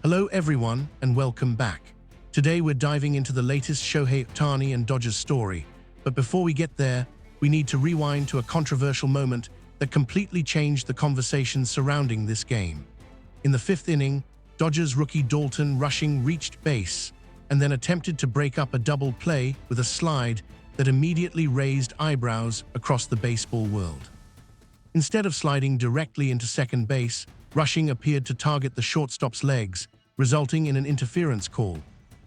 Hello everyone and welcome back. Today we're diving into the latest Shohei Ohtani and Dodgers story. But before we get there, we need to rewind to a controversial moment that completely changed the conversation surrounding this game. In the fifth inning, Dodgers rookie Dalton reached base and then attempted to break up a double play with a slide that immediately raised eyebrows across the baseball world. Instead of sliding directly into second base, Rushing appeared to target the shortstop's legs, resulting in an interference call.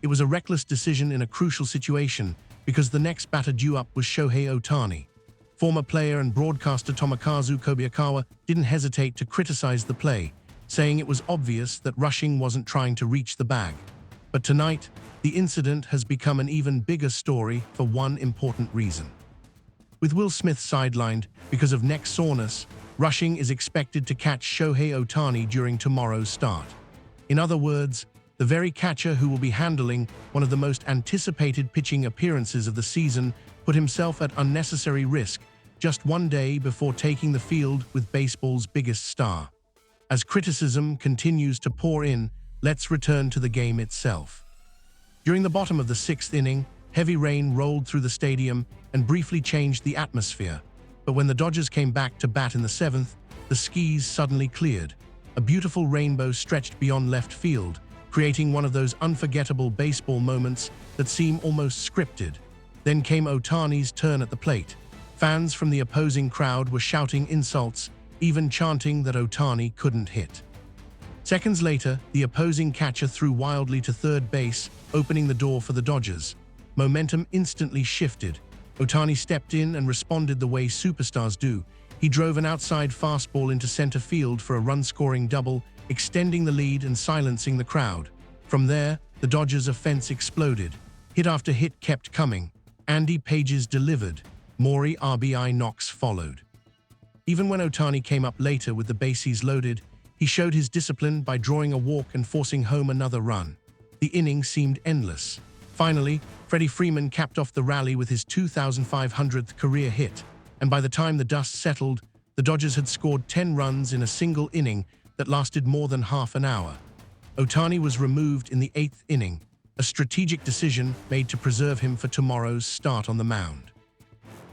It was a reckless decision in a crucial situation because the next batter due up was Shohei Ohtani. Former player and broadcaster Tomokazu Kobayakawa didn't hesitate to criticize the play, saying it was obvious that Rushing wasn't trying to reach the bag. But tonight, the incident has become an even bigger story for one important reason. With Will Smith sidelined because of neck soreness, Rushing is expected to catch Shohei Ohtani during tomorrow's start. In other words, the very catcher who will be handling one of the most anticipated pitching appearances of the season put himself at unnecessary risk just one day before taking the field with baseball's biggest star. As criticism continues to pour in, let's return to the game itself. During the bottom of the sixth inning, heavy rain rolled through the stadium and briefly changed the atmosphere. But when the Dodgers came back to bat in the seventh, the skies suddenly cleared. A beautiful rainbow stretched beyond left field, creating one of those unforgettable baseball moments that seem almost scripted. Then came Ohtani's turn at the plate. Fans from the opposing crowd were shouting insults, even chanting that Ohtani couldn't hit. Seconds later, the opposing catcher threw wildly to third base, opening the door for the Dodgers. Momentum instantly shifted. Ohtani stepped in and responded the way superstars do. He drove an outside fastball into center field for a run-scoring double, extending the lead and silencing the crowd. From there, the Dodgers' offense exploded. Hit after hit kept coming. Andy Pages delivered. Maury RBI knocks followed. Even when Ohtani came up later with the bases loaded, he showed his discipline by drawing a walk and forcing home another run. The inning seemed endless. Finally, Freddie Freeman capped off the rally with his 2,500th career hit, and by the time the dust settled, the Dodgers had scored 10 runs in a single inning that lasted more than half an hour. Ohtani was removed in the eighth inning, a strategic decision made to preserve him for tomorrow's start on the mound.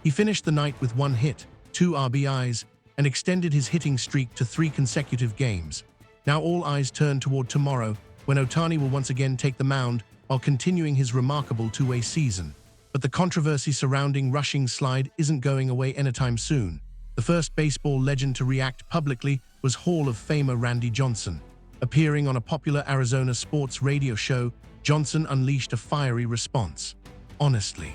He finished the night with 1 hit, 2 RBIs, and extended his hitting streak to 3 consecutive games. Now all eyes turn toward tomorrow, when Ohtani will once again take the mound while continuing his remarkable two-way season. But the controversy surrounding Rushing's slide isn't going away anytime soon. The first baseball legend to react publicly was Hall of Famer Randy Johnson. Appearing on a popular Arizona sports radio show, Johnson unleashed a fiery response. Honestly.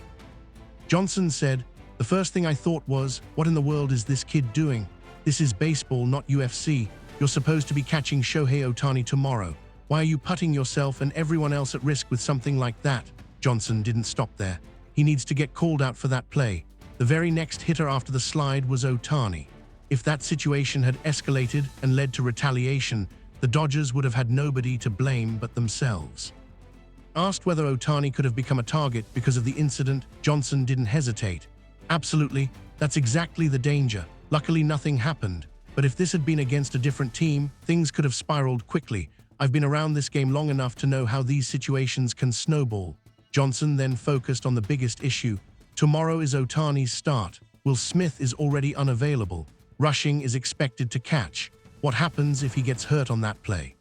Johnson said, "The first thing I thought was, what in the world is this kid doing? This is baseball, not UFC. You're supposed to be catching Shohei Ohtani tomorrow. Why are you putting yourself and everyone else at risk with something like that?" Johnson didn't stop there. He needs to get called out for that play. The very next hitter after the slide was Ohtani. If that situation had escalated and led to retaliation, the Dodgers would have had nobody to blame but themselves. Asked whether Ohtani could have become a target because of the incident, Johnson didn't hesitate. "Absolutely, that's exactly the danger. Luckily nothing happened. But if this had been against a different team, things could have spiraled quickly. I've been around this game long enough to know how these situations can snowball." Johnson then focused on the biggest issue. Tomorrow is Ohtani's start. Will Smith is already unavailable. Rushing is expected to catch. What happens if he gets hurt on that play?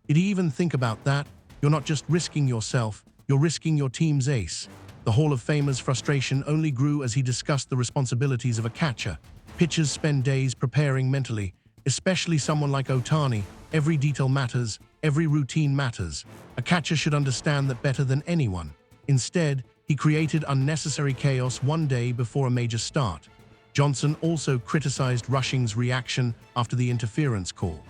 Did he even think about that? You're not just risking yourself, you're risking your team's ace. The Hall of Famer's frustration only grew as he discussed the responsibilities of a catcher. Pitchers spend days preparing mentally, especially someone like Ohtani. Every detail matters, every routine matters. A catcher should understand that better than anyone. Instead, he created unnecessary chaos one day before a major start. Johnson also criticized Rushing's reaction after the interference call.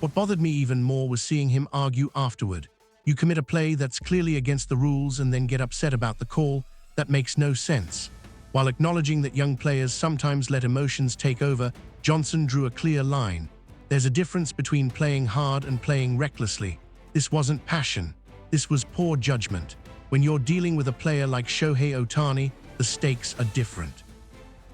What bothered me even more was seeing him argue afterward. You commit a play that's clearly against the rules and then get upset about the call? That makes no sense. While acknowledging that young players sometimes let emotions take over, Johnson drew a clear line. There's a difference between playing hard and playing recklessly. This wasn't passion. This was poor judgment. When you're dealing with a player like Shohei Ohtani, the stakes are different.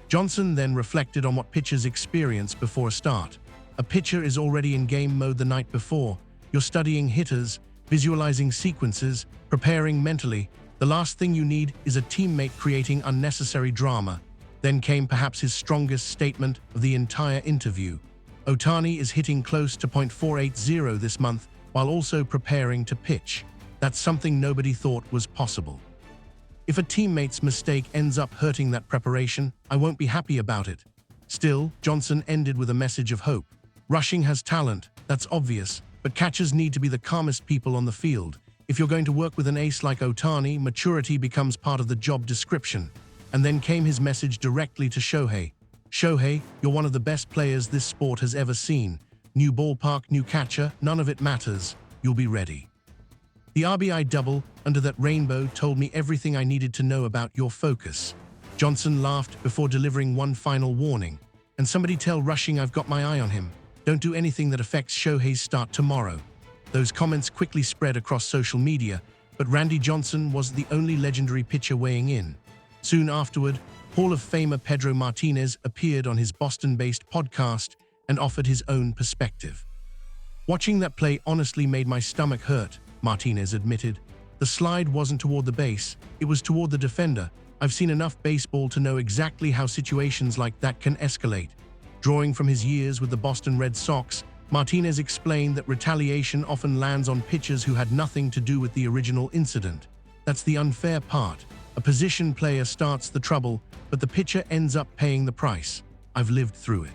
Johnson then reflected on what pitchers experience before a start. A pitcher is already in game mode the night before. You're studying hitters, visualizing sequences, preparing mentally. The last thing you need is a teammate creating unnecessary drama. Then came perhaps his strongest statement of the entire interview. Ohtani is hitting close to .480 this month while also preparing to pitch. That's something nobody thought was possible. If a teammate's mistake ends up hurting that preparation, I won't be happy about it. Still, Johnson ended with a message of hope. Rushing has talent, that's obvious, but catchers need to be the calmest people on the field. If you're going to work with an ace like Ohtani, maturity becomes part of the job description. And then came his message directly to Shohei. Shohei, you're one of the best players this sport has ever seen. New ballpark, new catcher, none of it matters. You'll be ready. The RBI double under that rainbow told me everything I needed to know about your focus. Johnson laughed before delivering one final warning. And somebody tell Rushing I've got my eye on him. Don't do anything that affects Shohei's start tomorrow. Those comments quickly spread across social media, but Randy Johnson wasn't the only legendary pitcher weighing in. Soon afterward, Hall of Famer Pedro Martinez appeared on his Boston-based podcast and offered his own perspective. Watching that play honestly made my stomach hurt, Martinez admitted. The slide wasn't toward the base, it was toward the defender. I've seen enough baseball to know exactly how situations like that can escalate. Drawing from his years with the Boston Red Sox, Martinez explained that retaliation often lands on pitchers who had nothing to do with the original incident. That's the unfair part. A position player starts the trouble, but the pitcher ends up paying the price. I've lived through it.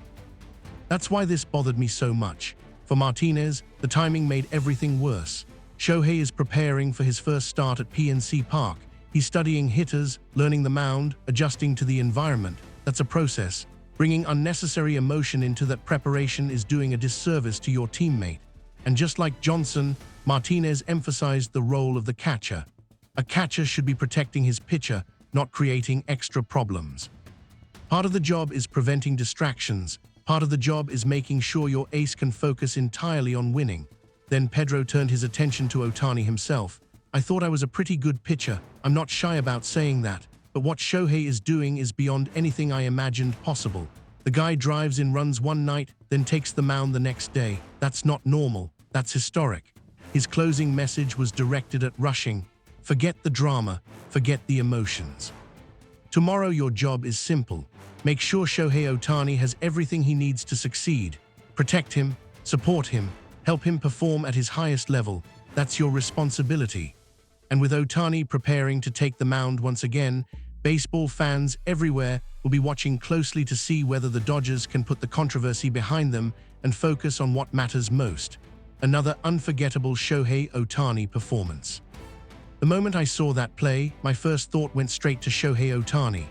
That's why this bothered me so much. For Martinez, the timing made everything worse. Shohei is preparing for his first start at PNC Park. He's studying hitters, learning the mound, adjusting to the environment. That's a process. Bringing unnecessary emotion into that preparation is doing a disservice to your teammate. And just like Johnson, Martinez emphasized the role of the catcher. A catcher should be protecting his pitcher, not creating extra problems. Part of the job is preventing distractions. Part of the job is making sure your ace can focus entirely on winning. Then Pedro turned his attention to Ohtani himself. I thought I was a pretty good pitcher. I'm not shy about saying that. But what Shohei is doing is beyond anything I imagined possible. The guy drives in runs one night, then takes the mound the next day. That's not normal. That's historic. His closing message was directed at Rushing. Forget the drama. Forget the emotions. Tomorrow your job is simple. Make sure Shohei Ohtani has everything he needs to succeed. Protect him, support him, help him perform at his highest level. That's your responsibility. And with Ohtani preparing to take the mound once again, baseball fans everywhere will be watching closely to see whether the Dodgers can put the controversy behind them and focus on what matters most. Another unforgettable Shohei Ohtani performance. The moment I saw that play, my first thought went straight to Shohei Ohtani.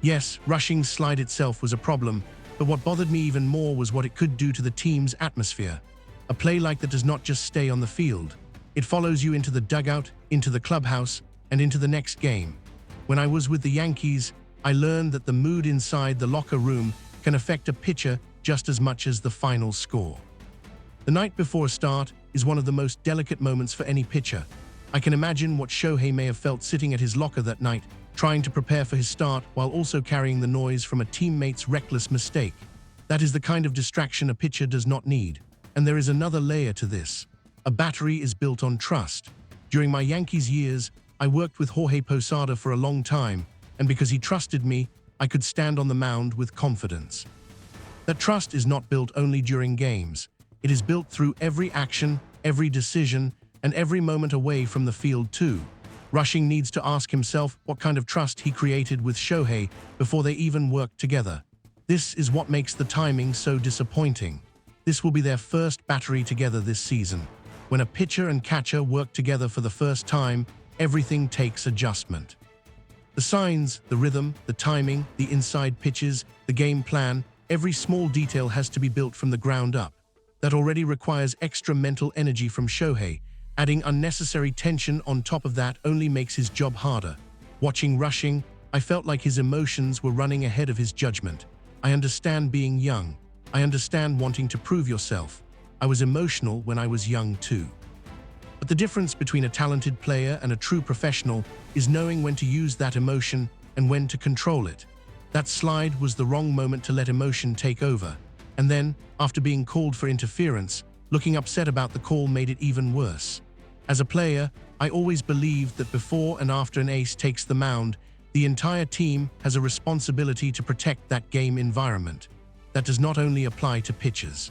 Yes, Rushing's slide itself was a problem, but what bothered me even more was what it could do to the team's atmosphere. A play like that does not just stay on the field. It follows you into the dugout, into the clubhouse, and into the next game. When I was with the Yankees, I learned that the mood inside the locker room can affect a pitcher just as much as the final score. The night before a start is one of the most delicate moments for any pitcher. I can imagine what Shohei may have felt sitting at his locker that night, trying to prepare for his start while also carrying the noise from a teammate's reckless mistake. That is the kind of distraction a pitcher does not need. And there is another layer to this. A battery is built on trust. During my Yankees years, I worked with Jorge Posada for a long time, and because he trusted me, I could stand on the mound with confidence. That trust is not built only during games. It is built through every action, every decision, and every moment away from the field too. Rushing needs to ask himself what kind of trust he created with Shohei before they even worked together. This is what makes the timing so disappointing. This will be their first battery together this season. When a pitcher and catcher work together for the first time, everything takes adjustment. The signs, the rhythm, the timing, the inside pitches, the game plan, every small detail has to be built from the ground up. That already requires extra mental energy from Shohei. Adding unnecessary tension on top of that only makes his job harder. Watching Rushing, I felt like his emotions were running ahead of his judgment. I understand being young. I understand wanting to prove yourself. I was emotional when I was young too. But the difference between a talented player and a true professional is knowing when to use that emotion and when to control it. That slide was the wrong moment to let emotion take over. And then, after being called for interference, Looking upset about the call made it even worse. As a player, I always believed that before and after an ace takes the mound, the entire team has a responsibility to protect that game environment. That does not only apply to pitchers.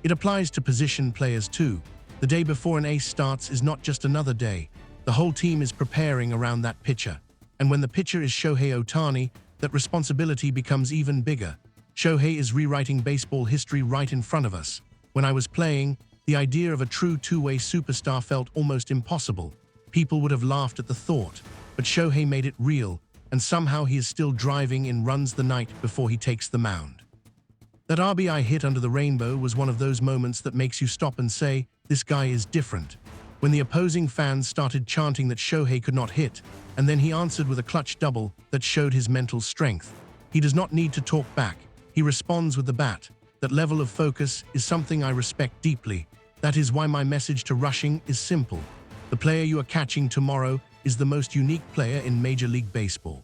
It applies to position players too. The day before an ace starts is not just another day. The whole team is preparing around that pitcher. And when the pitcher is Shohei Ohtani, that responsibility becomes even bigger. Shohei is rewriting baseball history right in front of us. When I was playing, the idea of a true two-way superstar felt almost impossible. People would have laughed at the thought, but Shohei made it real, and somehow he is still driving in runs the night before he takes the mound. That RBI hit under the rainbow was one of those moments that makes you stop and say, this guy is different. When the opposing fans started chanting that Shohei could not hit, and then he answered with a clutch double that showed his mental strength. He does not need to talk back. He responds with the bat. That level of focus is something I respect deeply. That is why my message to Rushing is simple. The player you are catching tomorrow is the most unique player in Major League Baseball.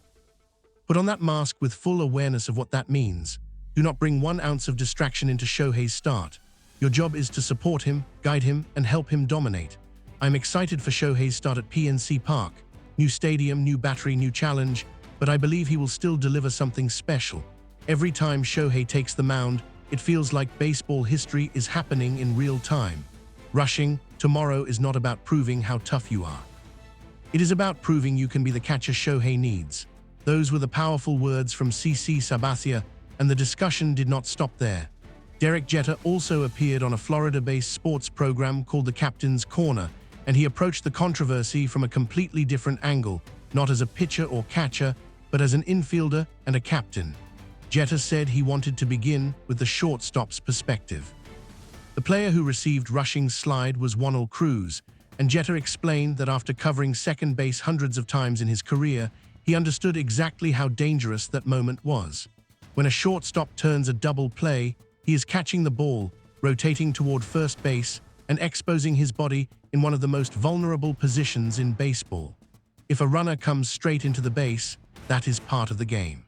Put on that mask with full awareness of what that means. Do not bring 1 ounce of distraction into Shohei's start. Your job is to support him, guide him, and help him dominate. I'm excited for Shohei's start at PNC Park. New stadium, new battery, new challenge, but I believe he will still deliver something special. Every time Shohei takes the mound, it feels like baseball history is happening in real time. Rushing, tomorrow is not about proving how tough you are. It is about proving you can be the catcher Shohei needs. Those were the powerful words from CC Sabathia, and the discussion did not stop there. Derek Jeter also appeared on a Florida-based sports program called The Captain's Corner, and he approached the controversy from a completely different angle, not as a pitcher or catcher, but as an infielder and a captain. Jeter said he wanted to begin with the shortstop's perspective. The player who received Rushing's slide was Juan Cruz, and Jeter explained that after covering second base hundreds of times in his career, he understood exactly how dangerous that moment was. When a shortstop turns a double play, he is catching the ball, rotating toward first base, and exposing his body in one of the most vulnerable positions in baseball. If a runner comes straight into the base, that is part of the game.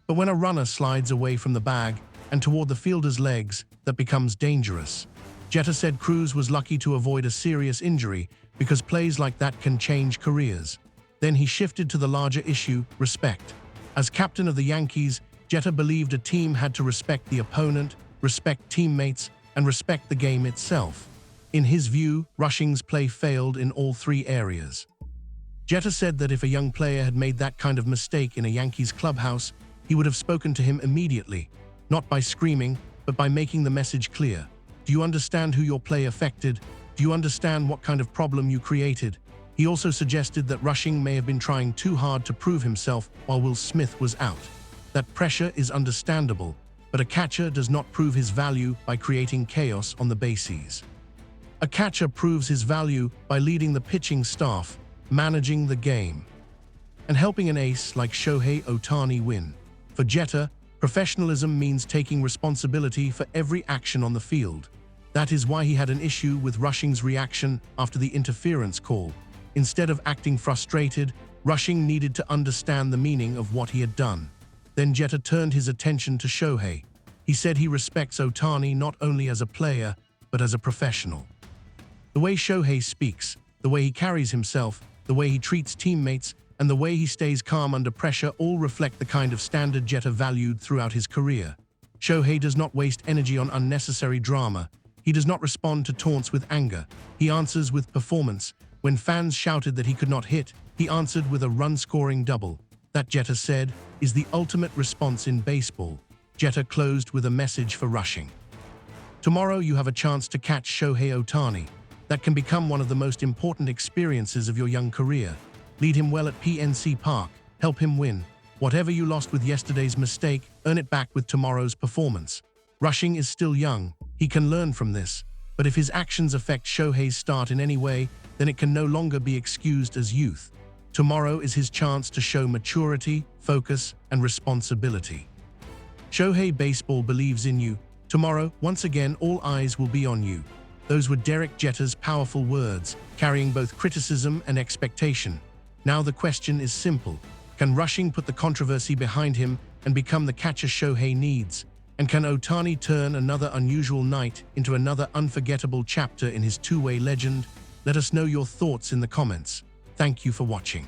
But when a runner slides away from the bag and toward the fielder's legs, that becomes dangerous. Jeter said Cruz was lucky to avoid a serious injury because plays like that can change careers. Then he shifted to the larger issue, respect. As captain of the Yankees, Jeter believed a team had to respect the opponent, respect teammates, and respect the game itself. In his view, Rushing's play failed in all 3 areas. Jeter said that if a young player had made that kind of mistake in a Yankees clubhouse, he would have spoken to him immediately, not by screaming, but by making the message clear. Do you understand who your play affected? Do you understand what kind of problem you created? He also suggested that Rushing may have been trying too hard to prove himself while Will Smith was out. That pressure is understandable, but a catcher does not prove his value by creating chaos on the bases. A catcher proves his value by leading the pitching staff, managing the game, and helping an ace like Shohei Ohtani win. For Jeter, professionalism means taking responsibility for every action on the field. That is why he had an issue with Rushing's reaction after the interference call. Instead of acting frustrated, Rushing needed to understand the meaning of what he had done. Then Jeter turned his attention to Shohei. He said he respects Ohtani not only as a player, but as a professional. The way Shohei speaks, the way he carries himself, the way he treats teammates, and the way he stays calm under pressure all reflect the kind of standard Jeter valued throughout his career. Shohei does not waste energy on unnecessary drama. He does not respond to taunts with anger. He answers with performance. When fans shouted that he could not hit, he answered with a run-scoring double. That, Jeter said, is the ultimate response in baseball. Jeter closed with a message for Rushing. Tomorrow you have a chance to catch Shohei Ohtani. That can become one of the most important experiences of your young career. Lead him well at PNC Park. Help him win. Whatever you lost with yesterday's mistake, earn it back with tomorrow's performance. Rushing is still young. He can learn from this. But if his actions affect Shohei's start in any way, then it can no longer be excused as youth. Tomorrow is his chance to show maturity, focus, and responsibility. Shohei Baseball believes in you. Tomorrow, once again, all eyes will be on you. Those were Derek Jeter's powerful words, carrying both criticism and expectation. Now the question is simple. Can Rushing put the controversy behind him and become the catcher Shohei needs? And can Ohtani turn another unusual night into another unforgettable chapter in his two-way legend? Let us know your thoughts in the comments. Thank you for watching.